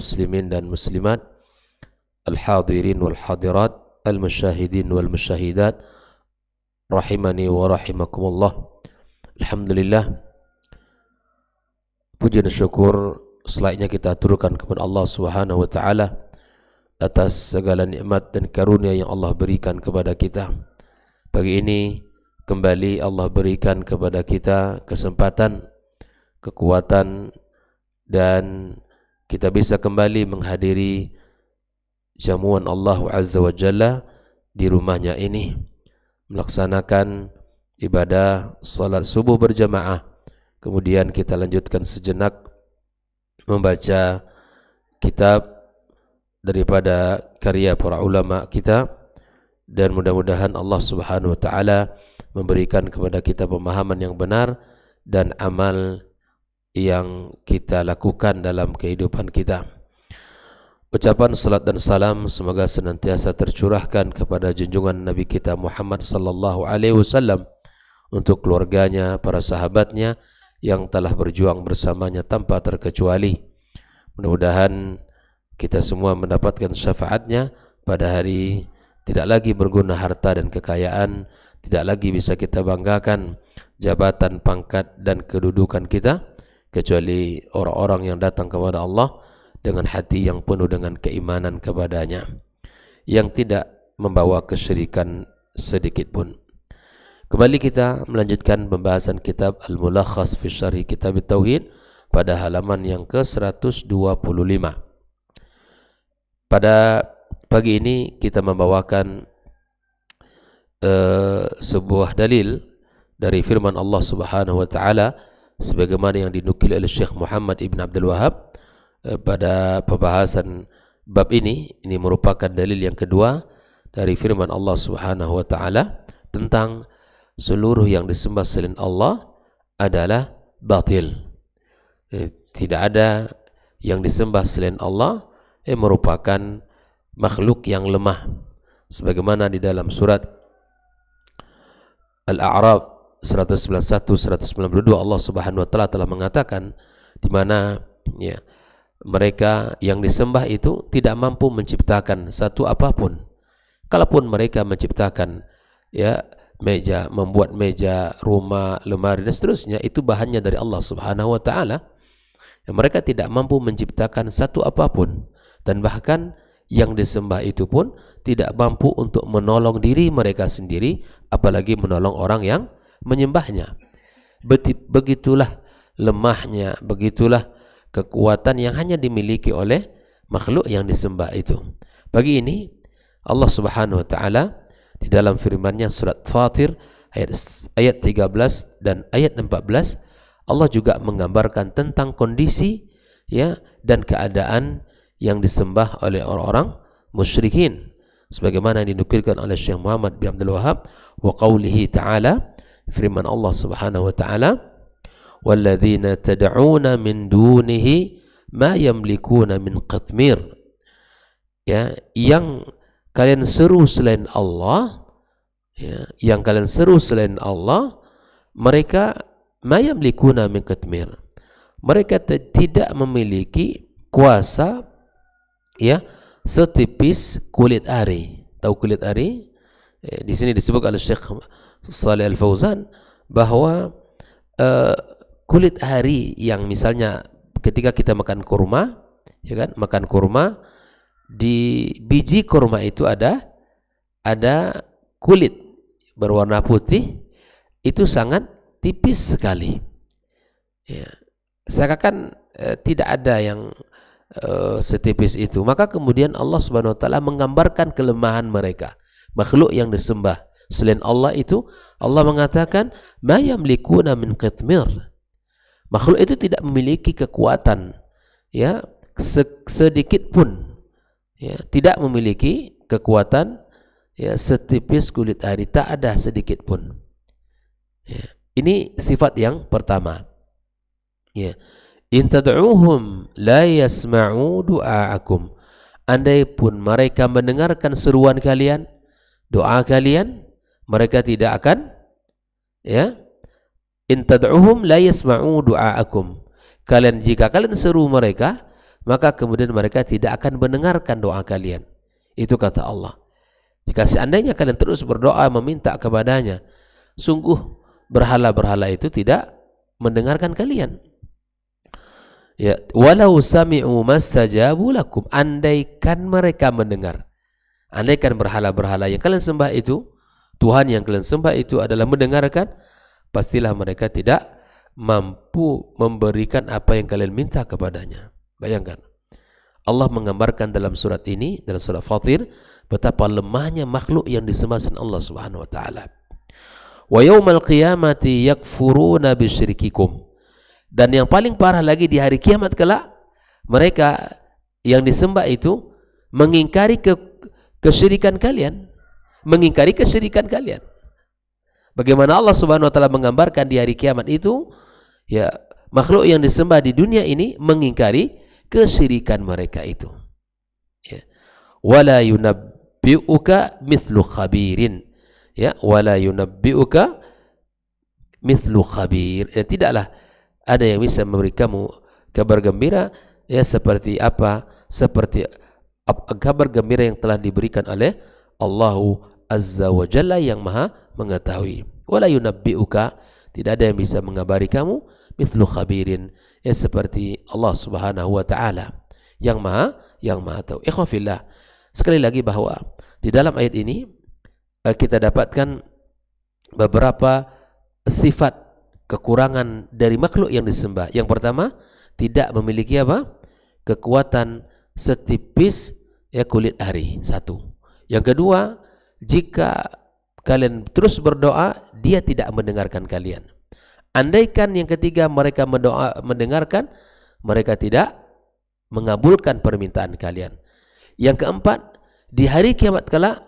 muslimin dan muslimat, al-hadirin wal hadirat, al-musyahidin wal musyahidat, rahimani wa rahimakumullah. Alhamdulillah, puji dan syukur selayaknya kita aturkan kepada Allah Subhanahu wa taala atas segala nikmat dan karunia yang Allah berikan kepada kita. Pagi ini kembali Allah berikan kepada kita kesempatan, kekuatan, dan kita bisa kembali menghadiri jamuan Allah Azza wa Jalla di rumahnya ini, melaksanakan ibadah salat subuh berjamaah. Kemudian kita lanjutkan sejenak membaca kitab daripada karya para ulama kita, dan mudah-mudahan Allah Subhanahu wa taala memberikan kepada kita pemahaman yang benar dan amal yang kita lakukan dalam kehidupan kita. Ucapan salat dan salam semoga senantiasa tercurahkan kepada junjungan Nabi kita Muhammad sallallahu alaihi wasallam, untuk keluarganya, para sahabatnya yang telah berjuang bersamanya tanpa terkecuali. Mudah-mudahan kita semua mendapatkan syafaatnya pada hari tidak lagi berguna harta dan kekayaan, tidak lagi bisa kita banggakan jabatan, pangkat, dan kedudukan kita, kecuali orang-orang yang datang kepada Allah dengan hati yang penuh dengan keimanan kepadanya, yang tidak membawa kesyirikan sedikit pun. Kembali kita melanjutkan pembahasan kitab Al-Mulakhas fi Syarhi Kitab Tauhid pada halaman yang ke-125. Pada pagi ini kita membawakan sebuah dalil dari firman Allah Subhanahu wa taala sebagaimana yang dinukil oleh Syekh Muhammad Ibn Abdul Wahab pada pembahasan bab ini. Ini merupakan dalil yang kedua dari firman Allah Subhanahu wa taala tentang seluruh yang disembah selain Allah adalah batil. Tidak ada yang disembah selain Allah merupakan makhluk yang lemah, sebagaimana di dalam surat Al-A'raf 191-192 Allah Subhanahu wa taala telah mengatakan di mana mereka yang disembah itu tidak mampu menciptakan satu apapun. Kalaupun mereka menciptakan meja, membuat meja, rumah, lemari dan seterusnya, itu bahannya dari Allah Subhanahu wa taala. Mereka tidak mampu menciptakan satu apapun, dan bahkan yang disembah itu pun tidak mampu untuk menolong diri mereka sendiri, apalagi menolong orang yang menyembahnya. Begitulah lemahnya, begitulah kekuatan yang hanya dimiliki oleh makhluk yang disembah itu. Pagi ini Allah Subhanahu wa taala di dalam firman-Nya surat Fatir ayat 13 dan ayat 14, Allah juga menggambarkan tentang kondisi dan keadaan yang disembah oleh orang-orang musyrikin, sebagaimana dinukilkan oleh Syekh Muhammad bin Abdul Wahab wa qawlihi ta'ala, firman Allah Subhanahu wa ta'ala, walladzina tad'una min dunihi ma yamlikuna min qitmir, yang kalian seru selain Allah, yang kalian seru selain Allah, mereka ma yamlikuna min qitmir, mereka tidak memiliki kuasa setipis kulit ari. Tahu kulit ari? Di sini disebut oleh Syekh Shalih Al-Fauzan bahwa kulit ari yang misalnya ketika kita makan kurma, makan kurma, di biji kurma itu ada kulit berwarna putih, itu sangat tipis sekali. Seakan tidak ada yang setipis itu. Maka kemudian Allah Subhanahu wa taala menggambarkan kelemahan mereka, makhluk yang disembah selain Allah itu. Allah mengatakan ma yamlikuna min qitmir, makhluk itu tidak memiliki kekuatan sedikit pun, tidak memiliki kekuatan setipis kulit ari, tak ada sedikit pun. Ini sifat yang pertama. In tad'uhum la yasma'u du'aakum, andai pun mereka mendengarkan seruan kalian, doa kalian, mereka tidak akan in tad'uhum la yasma'u du'aakum, jika kalian seru mereka, maka kemudian mereka tidak akan mendengarkan doa kalian. Itu kata Allah. Jika seandainya kalian terus berdoa meminta kepadanya, sungguh berhala-berhala itu tidak mendengarkan kalian. Ya, walau sami'u mastajabu lakum, andaikan mereka mendengar, andaikan berhala-berhala yang kalian sembah itu, Tuhan yang kalian sembah itu adalah mendengarkan, pastilah mereka tidak mampu memberikan apa yang kalian minta kepadanya. Bayangkan, Allah menggambarkan dalam surat ini, dalam surat Fatir, betapa lemahnya makhluk yang disembah selain Allah Subhanahu wa taala. Wa yaumal qiyamati yakfuruna bisyirikikum. Dan yang paling parah lagi di hari kiamat kelak, mereka yang disembah itu mengingkari kesyirikan kalian, mengingkari kesyirikan kalian. Bagaimana Allah Subhanahu wa taala menggambarkan di hari kiamat itu, ya, makhluk yang disembah di dunia ini mengingkari kesyirikan mereka itu. Ya. Wala yunabbi'uka mithlu khabirin. Ya, wala yunabbi'uka mithlu khabir. Ya, tidaklah ada yang bisa memberi kamu kabar gembira ya seperti apa, seperti kabar gembira yang telah diberikan oleh Allahu Azza wa Jalla yang Maha mengetahui. Wala yunabbi'uka, tidak ada yang bisa mengabari kamu mithlu khabirin, ya seperti Allah Subhanahu wa taala yang Maha tahu. Ikhwan fillah, sekali lagi bahwa di dalam ayat ini kita dapatkan beberapa sifat kekurangan dari makhluk yang disembah. Yang pertama, tidak memiliki apa? Kekuatan setipis ya kulit ari. Satu. Yang kedua, jika kalian terus berdoa, dia tidak mendengarkan kalian. Andaikan yang ketiga mereka mendengarkan, mereka tidak mengabulkan permintaan kalian. Yang keempat, di hari kiamat kelak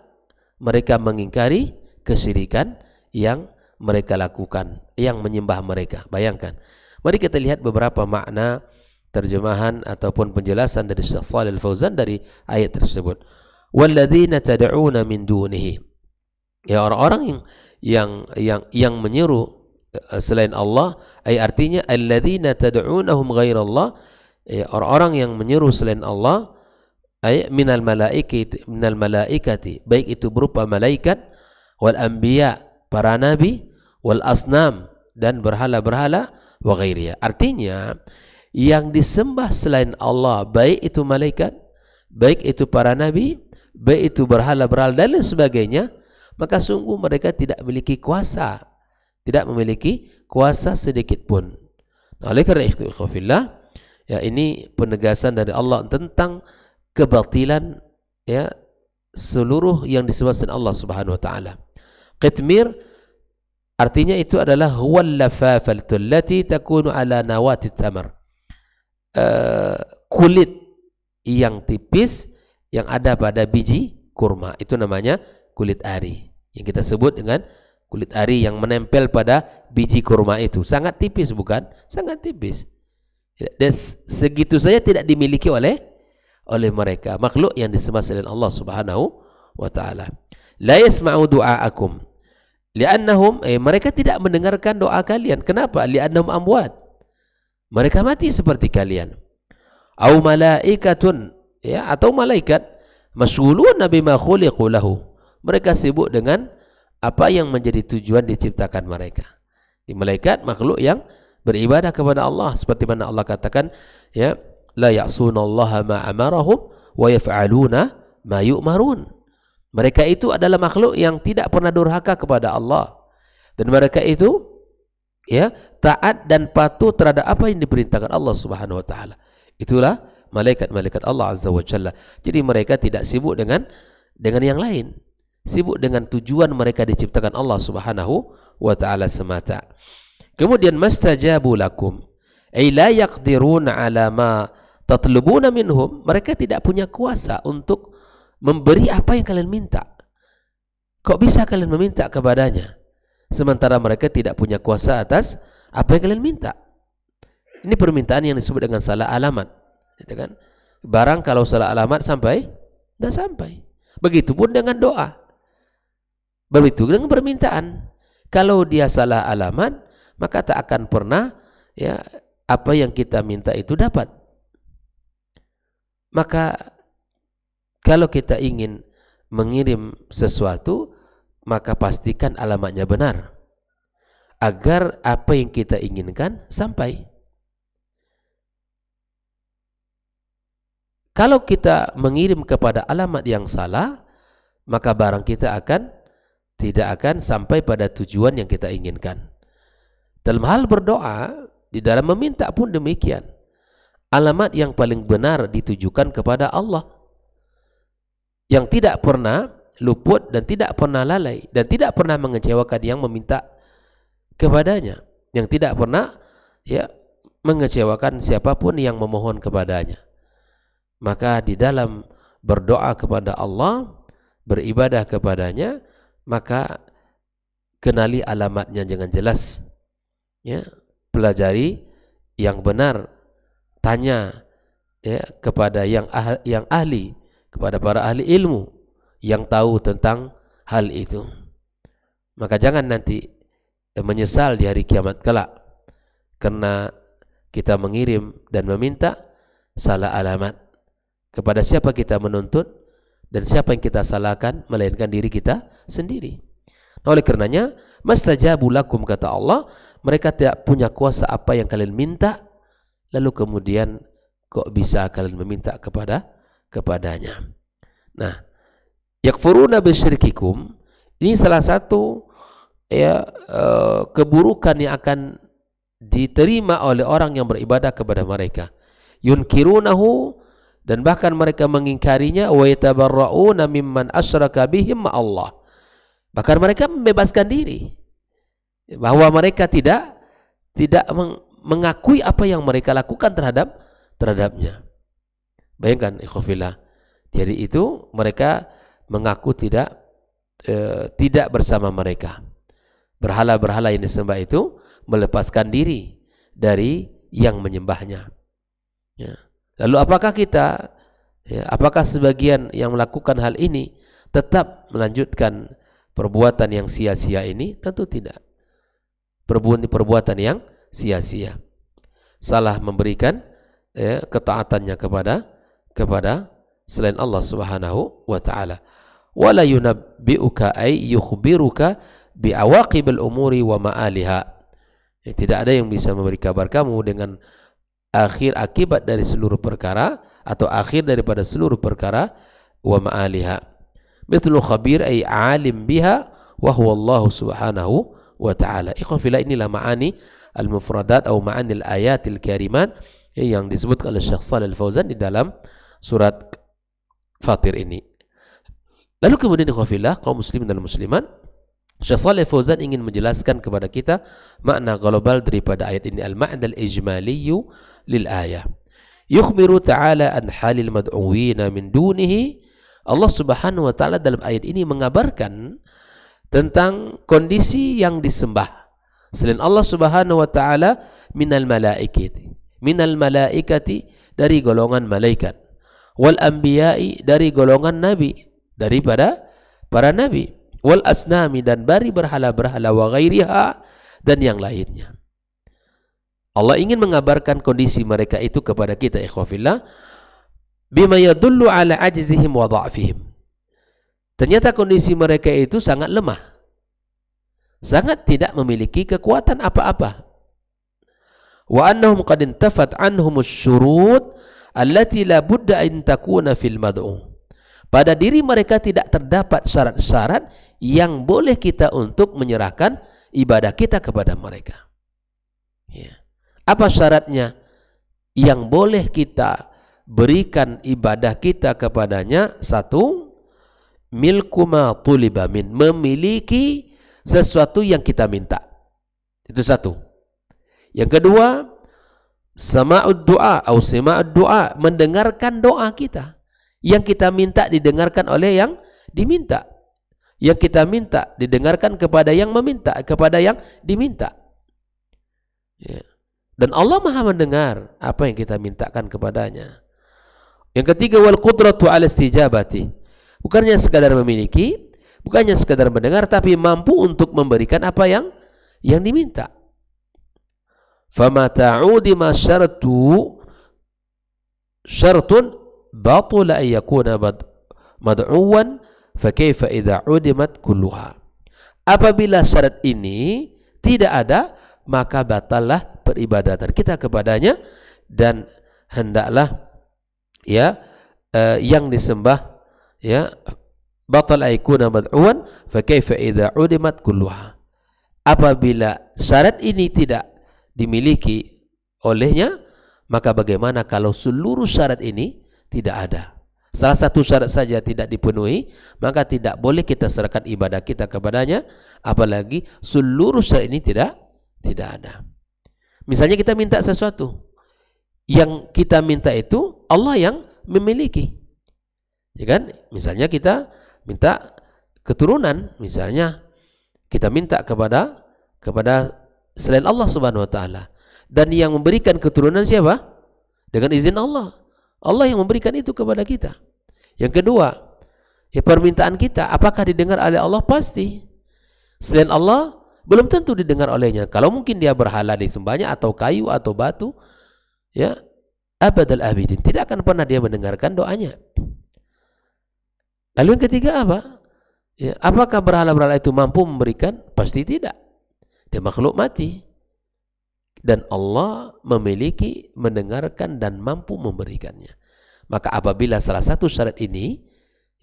mereka mengingkari kesyirikan yang mereka lakukan, yang menyembah mereka. Bayangkan. Mari kita lihat beberapa makna terjemahan ataupun penjelasan dari Syekh Shalih Al-Fauzan dari ayat tersebut. Walladzina tad'una min dunihi. Ya, orang-orang yang menyeru selain Allah, artinya alladzina tad'unahum ghairallah, ya, orang-orang yang menyeru selain Allah, minal malaikati, baik itu berupa malaikat, wal anbiya, para nabi, wal asnam, dan berhala-berhala, wa ghairiya. Artinya yang disembah selain Allah, baik itu malaikat, baik itu para nabi, baik itu berhala-berhala dan lain sebagainya, maka sungguh mereka tidak memiliki kuasa, tidak memiliki kuasa sedikit pun. Nah, oleh karena itu, ikhwafillah, ya, ini penegasan dari Allah tentang kebatilan ya seluruh yang disembah selain Allah Subhanahu wa taala. Qitmir artinya itu adalah huwal lafafatu allati takunu ala nawati tamar. Kulit yang tipis yang ada pada biji kurma, itu namanya kulit ari. Yang kita sebut dengan kulit ari yang menempel pada biji kurma itu sangat tipis, bukan? Sangat tipis. Dan segitu saja tidak dimiliki oleh mereka, makhluk yang disembah selain Allah Subhanahu wa taala. La yasma'u du'aakum li'annahum, mereka tidak mendengarkan doa kalian. Kenapa? Li'annahum amwat, mereka mati seperti kalian. Au malaikatun, ya, atau malaikat, mas'uluna bima khuliqu lahu, mereka sibuk dengan apa yang menjadi tujuan diciptakan mereka. Di malaikat, makhluk yang beribadah kepada Allah, seperti mana Allah katakan, ya, la ya'sunallaha ma amarahum wa yaf'aluna ma yu'marun. Mereka itu adalah makhluk yang tidak pernah durhaka kepada Allah, dan mereka itu ya taat dan patuh terhadap apa yang diperintahkan Allah Subhanahu wa taala. Itulah malaikat-malaikat Allah Azza wa Jalla. Jadi mereka tidak sibuk dengan yang lain, sibuk dengan tujuan mereka diciptakan Allah Subhanahu wa taala semata. Kemudian mastajabu lakum, ay la yaqdiruna ala ma tatlubuna minhum, mereka tidak punya kuasa untuk memberi apa yang kalian minta. Kok bisa kalian meminta kepadanya sementara mereka tidak punya kuasa atas apa yang kalian minta? Ini permintaan yang disebut dengan salah alamat, gitu kan? Barang kalau salah alamat sampai, tidak sampai. Begitupun dengan doa, begitu dengan permintaan. Kalau dia salah alamat, maka tak akan pernah ya apa yang kita minta itu dapat. Maka kalau kita ingin mengirim sesuatu, maka pastikan alamatnya benar, agar apa yang kita inginkan sampai. Kalau kita mengirim kepada alamat yang salah, maka barang kita tidak akan sampai pada tujuan yang kita inginkan. Dalam hal berdoa, di dalam meminta pun demikian. Alamat yang paling benar ditujukan kepada Allah, yang tidak pernah luput dan tidak pernah lalai dan tidak pernah mengecewakan yang meminta kepadanya, yang tidak pernah mengecewakan siapapun yang memohon kepadanya. Maka di dalam berdoa kepada Allah, beribadah kepadanya, maka kenali alamatnya dengan jelas, pelajari yang benar, tanya kepada yang ahli, kepada para ahli ilmu yang tahu tentang hal itu. Maka jangan nanti menyesal di hari kiamat kelak karena kita mengirim dan meminta salah alamat. Kepada siapa kita menuntut dan siapa yang kita salahkan, melainkan diri kita sendiri. Nah, oleh karenanya, mastajabu lakum, kata Allah, mereka tidak punya kuasa apa yang kalian minta, lalu kemudian kok bisa kalian meminta kepadanya. Nah, yakfuruna bisyirkikum, ini salah satu keburukan yang akan diterima oleh orang yang beribadah kepada mereka. Yunkirunahu, dan bahkan mereka mengingkarinya. Wa yatabarra'una mimman asyraka bihim Allah, bahkan mereka membebaskan diri bahwa mereka tidak mengakui apa yang mereka lakukan terhadapnya. Bayangkan ikhwafillah, jadi itu mereka mengaku tidak bersama mereka. Berhala-berhala yang disembah itu melepaskan diri dari yang menyembahnya. Lalu apakah kita, apakah sebagian yang melakukan hal ini tetap melanjutkan perbuatan yang sia-sia ini? Tentu tidak. Perbuatan yang sia-sia, salah memberikan ketaatannya kepada selain Allah Subhanahu wa taala. Wala yunabbi'uka ay yukhbiruka bi'awaqibil umuri wa ma'aliha. Tidak ada yang bisa memberi kabar kamu dengan akhir akibat dari seluruh perkara, atau akhir daripada seluruh perkara, wa ma'aliha. Mithlu khabir ay alim biha wa huwa Allah Subhanahu wa ta'ala. Ikhwafillah, inilah ma'ani al-mufradat atau ma'ani al-ayatil karimat yang disebutkan oleh Syekh Shalih Al-Fauzan di dalam surat Fatir ini. Lalu kemudian ikhwafillah, kaum muslimin dan muslimat, Syekh Shalih Al-Fauzan ingin menjelaskan kepada kita makna global daripada ayat ini, al-ma'na al-ijmaliyyu lil ayah. Yukhbiru ta'ala an halil mad'uwina min dunihi. Allah Subhanahu wa taala dalam ayat ini mengabarkan tentang kondisi yang disembah selain Allah Subhanahu wa taala, minal malaikati dari golongan malaikat, wal anbiya'i dari golongan nabi, daripada para nabi, wal asnami dan dari berhala-berhala, wa ghairiha dan yang lainnya. Allah ingin mengabarkan kondisi mereka itu kepada kita ikhwafillah, bima yadullu ala ajzihim wa dha'fihim. Ternyata kondisi mereka itu sangat lemah, sangat tidak memiliki kekuatan apa-apa. Wa annahum qad intafat anhum asy-syurut allati la budda an takuna fil mad'u. Pada diri mereka tidak terdapat syarat-syarat yang boleh kita untuk menyerahkan ibadah kita kepada mereka. Apa syaratnya yang boleh kita berikan ibadah kita kepadanya? Satu, milku ma tuliba min, memiliki sesuatu yang kita minta. Itu satu. Yang kedua, sama'ud du'a atau sima'ud du'a, mendengarkan doa kita. Yang kita minta didengarkan oleh yang diminta. Yang kita minta didengarkan kepada yang meminta, kepada yang diminta. Dan Allah Maha mendengar apa yang kita mintakan kepadanya. Yang ketiga, wal qudratu ala istijabati, bukannya sekadar memiliki, bukannya sekadar mendengar, tapi mampu untuk memberikan apa yang diminta. Fama ta'udi ma syartun batula an yakuna mad'uwan fa kaifa idza udimat kulluha. Apabila syarat ini tidak ada, maka batallah peribadatan kita kepadanya, dan hendaklah ya yang disembah ya batal aikuna mad'uwan fa kaifa idza udimat kulluha. Apabila syarat ini tidak dimiliki olehnya, maka bagaimana kalau seluruh syarat ini tidak ada? Salah satu syarat saja tidak dipenuhi, maka tidak boleh kita serahkan ibadah kita kepadanya, apalagi seluruh syarat ini tidak ada. Misalnya kita minta sesuatu, yang kita minta itu Allah yang memiliki, ya kan? Misalnya kita minta keturunan, misalnya kita minta kepada selain Allah Subhanahu wa taala, dan yang memberikan keturunan siapa? Dengan izin Allah. Allah yang memberikan itu kepada kita. Yang kedua, ya permintaan kita apakah didengar oleh Allah? Pasti. Selain Allah belum tentu didengar olehnya. Kalau mungkin dia berhala disembahnya, atau kayu atau batu, ya abadal abidin, tidak akan pernah dia mendengarkan doanya. Lalu yang ketiga apa? Ya, apakah berhala-berhala itu mampu memberikan? Pasti tidak. Dia makhluk mati. Dan Allah memiliki, mendengarkan, dan mampu memberikannya. Maka apabila salah satu syarat ini,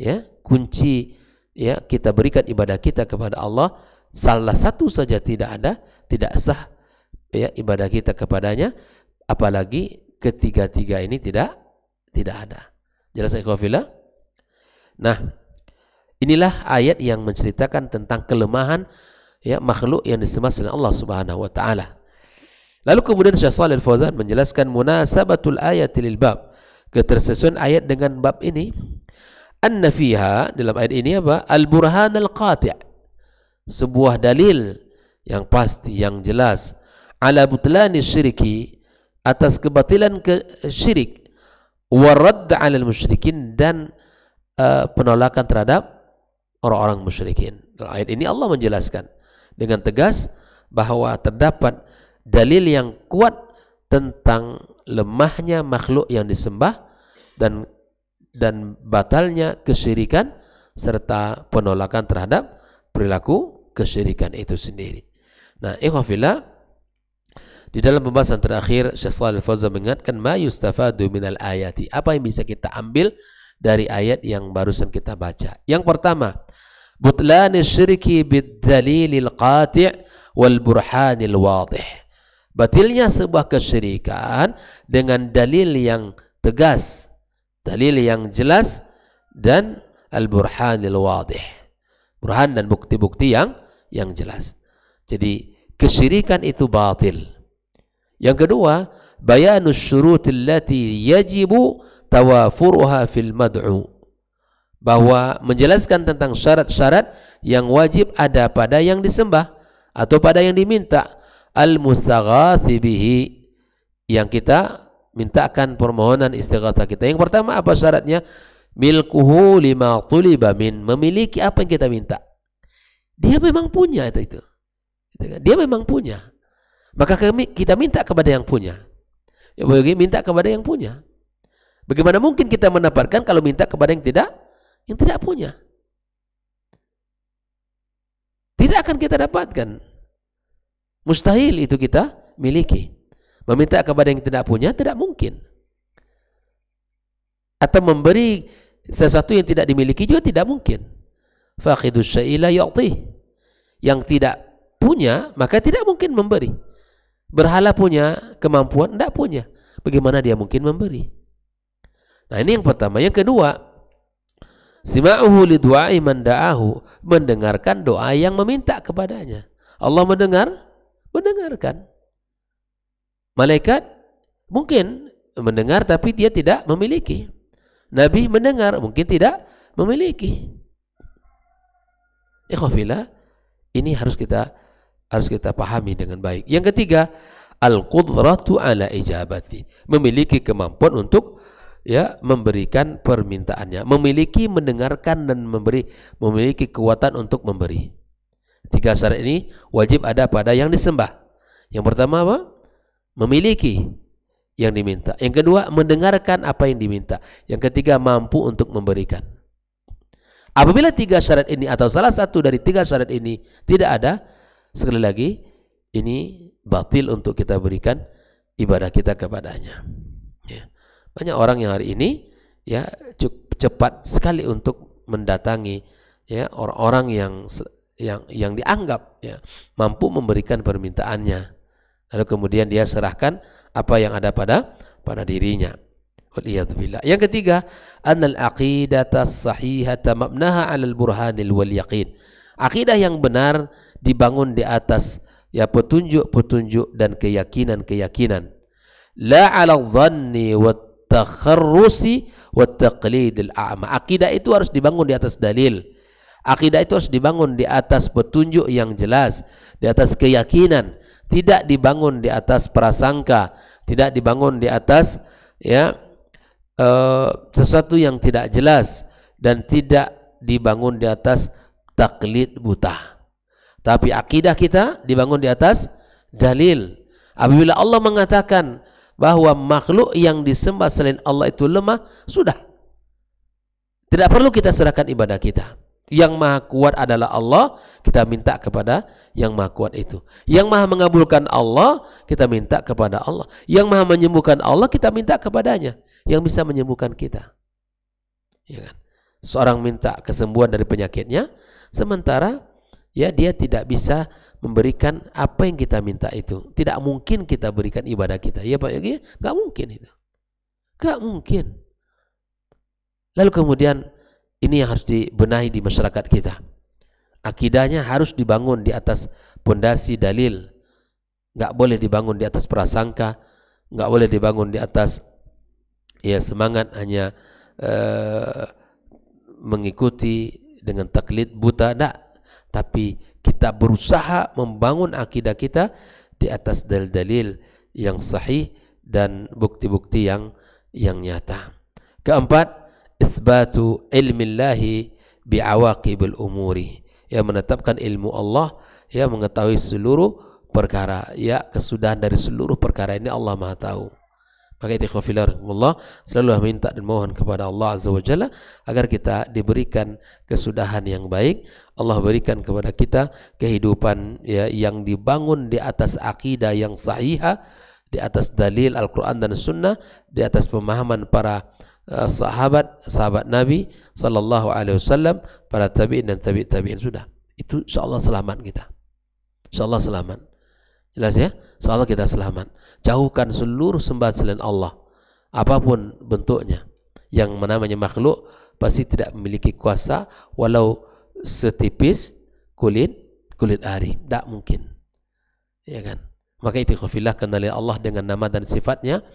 ya kunci, ya kita berikan ibadah kita kepada Allah, salah satu saja tidak ada, tidak sah ya ibadah kita kepadanya, apalagi ketiga-tiga ini tidak ada. Jelas ikhwafillah? Nah, inilah ayat yang menceritakan tentang kelemahan ya makhluk yang disembah selain Allah Subhanahu wa taala. Lalu kemudian Syekh Shalih Al-Fauzan menjelaskan munasabatul ayat lil bab, ketersesuaian ayat dengan bab ini. Anna fiha, dalam ayat ini apa? Al-burhan al-qati', sebuah dalil yang pasti, yang jelas, ala butlani syirki, atas kebatilan syirik, wa radd 'ala al-musyrikin, dan penolakan terhadap orang-orang musyrikin. Dalam ayat ini Allah menjelaskan dengan tegas bahwa terdapat dalil yang kuat tentang lemahnya makhluk yang disembah dan batalnya kesyirikan, serta penolakan terhadap perilaku kesyirikan itu sendiri. Nah, ikhwafillah, di dalam pembahasan terakhir Syekh Shalih Al-Fauzan mengingatkan ma yustafadu minal ayati, apa yang bisa kita ambil dari ayat yang barusan kita baca. Yang pertama, butlanis syirki bid-dalilil qati' wal burhanil wadih. Batilnya sebuah kesyirikan dengan dalil yang tegas, dalil yang jelas, dan al-burhanil wadih, burhan dan bukti-bukti yang jelas. Jadi kesyirikan itu batil. Yang kedua, bayanus syurutil lati yajibu tawafuruha fil mad'u, bahwa menjelaskan tentang syarat-syarat yang wajib ada pada yang disembah atau pada yang diminta, al-mustaghathi bihi, yang kita mintakan permohonan istighatsah kita. Yang pertama apa syaratnya? Milkuhu lima tuliba min, memiliki apa yang kita minta. Dia memang punya itu. Dia memang punya. Maka kita minta kepada yang punya. Ya, minta kepada yang punya. Bagaimana mungkin kita mendapatkan kalau minta kepada yang tidak punya? Tidak akan kita dapatkan. Mustahil itu kita miliki. Meminta kepada yang tidak punya tidak mungkin. Atau memberi sesuatu yang tidak dimiliki juga tidak mungkin. Faqidus syai'i la yu'ti. Yang tidak punya maka tidak mungkin memberi. Berhala punya kemampuan, tidak punya. Bagaimana dia mungkin memberi? Nah, ini yang pertama. Yang kedua, sima'uhu li du'ai man da'ahu, mendengarkan doa yang meminta kepadanya. Allah mendengarkan. Malaikat mungkin mendengar tapi dia tidak memiliki. Nabi mendengar mungkin tidak memiliki. Ikhwafillah, ini harus kita pahami dengan baik. Yang ketiga, al-qudratu ala ijabati, memiliki kemampuan untuk ya memberikan permintaannya, memiliki mendengarkan dan memiliki kekuatan untuk memberi. Tiga syarat ini wajib ada pada yang disembah. Yang pertama apa? Memiliki. yang diminta. Yang kedua, mendengarkan apa yang diminta. Yang ketiga, mampu untuk memberikan. Apabila 3 syarat ini atau salah satu dari 3 syarat ini tidak ada, sekali lagi ini batil untuk kita berikan ibadah kita kepadanya. Ya. Banyak orang yang hari ini ya cepat sekali untuk mendatangi ya orang-orang yang dianggap ya mampu memberikan permintaannya, lalu kemudian dia serahkan apa yang ada pada dirinya. Waliyadzubillah. Yang ketiga, annal aqidata sahihata mabnaha 'alal burhanil wal yaqin. Akidah yang benar dibangun di atas ya petunjuk-petunjuk dan keyakinan-keyakinan. La 'alal dhanni wat takharrusi wat taqlidil a'ma. Akidah itu harus dibangun di atas dalil. Akidah itu harus dibangun di atas petunjuk yang jelas, di atas keyakinan, tidak dibangun di atas prasangka, tidak dibangun di atas ya sesuatu yang tidak jelas, dan tidak dibangun di atas taklid buta. Tapi akidah kita dibangun di atas dalil. Apabila Allah mengatakan bahwa makhluk yang disembah selain Allah itu lemah, sudah tidak perlu kita serahkan ibadah kita. Yang maha kuat adalah Allah, kita minta kepada yang maha kuat itu. Yang maha mengabulkan Allah, kita minta kepada Allah. Yang maha menyembuhkan Allah, kita minta kepadanya yang bisa menyembuhkan kita. Ya kan? Seorang minta kesembuhan dari penyakitnya, sementara ya dia tidak bisa memberikan apa yang kita minta itu. Tidak mungkin kita berikan ibadah kita. Ya Pak Yogi, nggak mungkin itu. Nggak mungkin. Lalu kemudian ini yang harus dibenahi di masyarakat kita. Akidahnya harus dibangun di atas pondasi dalil. Nggak boleh dibangun di atas prasangka, nggak boleh dibangun di atas ya semangat hanya mengikuti dengan taklid buta. Nggak. Tapi kita berusaha membangun akidah kita di atas dalil-dalil yang sahih dan bukti-bukti yang nyata. Keempat, isbatu ilmillahi bi'awaqibil umuri, ya menetapkan ilmu Allah, ya mengetahui seluruh perkara, ya kesudahan dari seluruh perkara ini Allah Maha tahu. Maka ikhwafillah selalu minta dan mohon kepada Allah Azza wa Jalla agar kita diberikan kesudahan yang baik. Allah berikan kepada kita kehidupan ya, yang dibangun di atas akidah yang sahihah, di atas dalil Al-Quran dan Sunnah, di atas pemahaman para sahabat Nabi sallallahu alaihi wasallam, para tabi'in dan tabi'in. Sudah, itu insyaallah selamat kita. Insyaallah selamat. Jelas ya? Insyaallah kita selamat. Jauhkan seluruh sembahan selain Allah, apapun bentuknya. Yang namanya makhluk pasti tidak memiliki kuasa walau setipis kulit ari. Tak mungkin. Ya kan? Maka ikhwafillah, kenali Allah dengan nama dan sifatnya,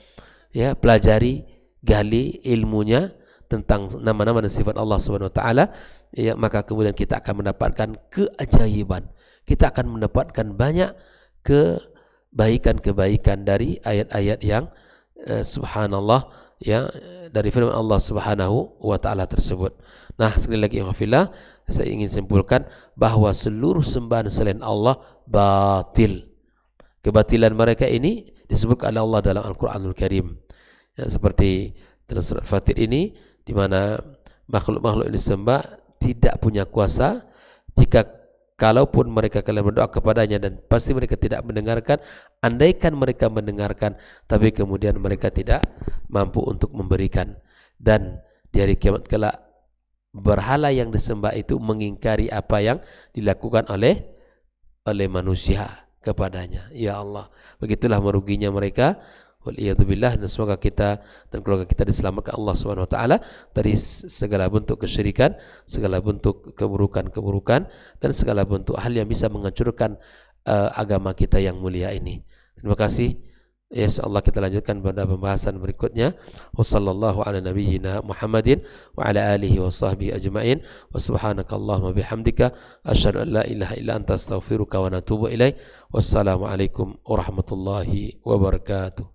ya pelajari, gali ilmunya tentang nama-nama dan sifat Allah Subhanahu wa taala, ya maka kemudian kita akan mendapatkan keajaiban. Kita akan mendapatkan banyak kebaikan-kebaikan dari ayat-ayat yang subhanallah, ya dari firman Allah Subhanahu wa taala tersebut. Nah, sekali lagi ikhwafillah, saya ingin simpulkan bahwa seluruh sembahan selain Allah batil. Kebatilan mereka ini disebut oleh Allah dalam Al-Qur'anul Karim. Ya, seperti dalam surat Fatir ini, di mana makhluk-makhluk yang disembah tidak punya kuasa. Kalaupun mereka kalian berdoa kepadanya, dan pasti mereka tidak mendengarkan. Andaikan mereka mendengarkan, tapi kemudian mereka tidak mampu untuk memberikan. Dan di hari kiamat kelak, berhala yang disembah itu mengingkari apa yang dilakukan oleh manusia kepadanya. Ya Allah, begitulah meruginya mereka. Waliyadzubillah. Dan semoga kita dan keluarga kita diselamatkan Allah Subhanahu wa taala dari segala bentuk kesyirikan, segala bentuk keburukan-keburukan, dan segala bentuk hal yang bisa menghancurkan agama kita yang mulia ini. Terima kasih. Ya, insyaallah kita lanjutkan pada pembahasan berikutnya. Wassallallahu ala nabiyyina Muhammadin wa ala alihi wa sahbihi ajma'in. Wa subhanakallahumma bihamdika asyhadu an la ilaha illa anta astaghfiruka wa atubu ilaik. Wassalamu alaikum warahmatullahi wabarakatuh.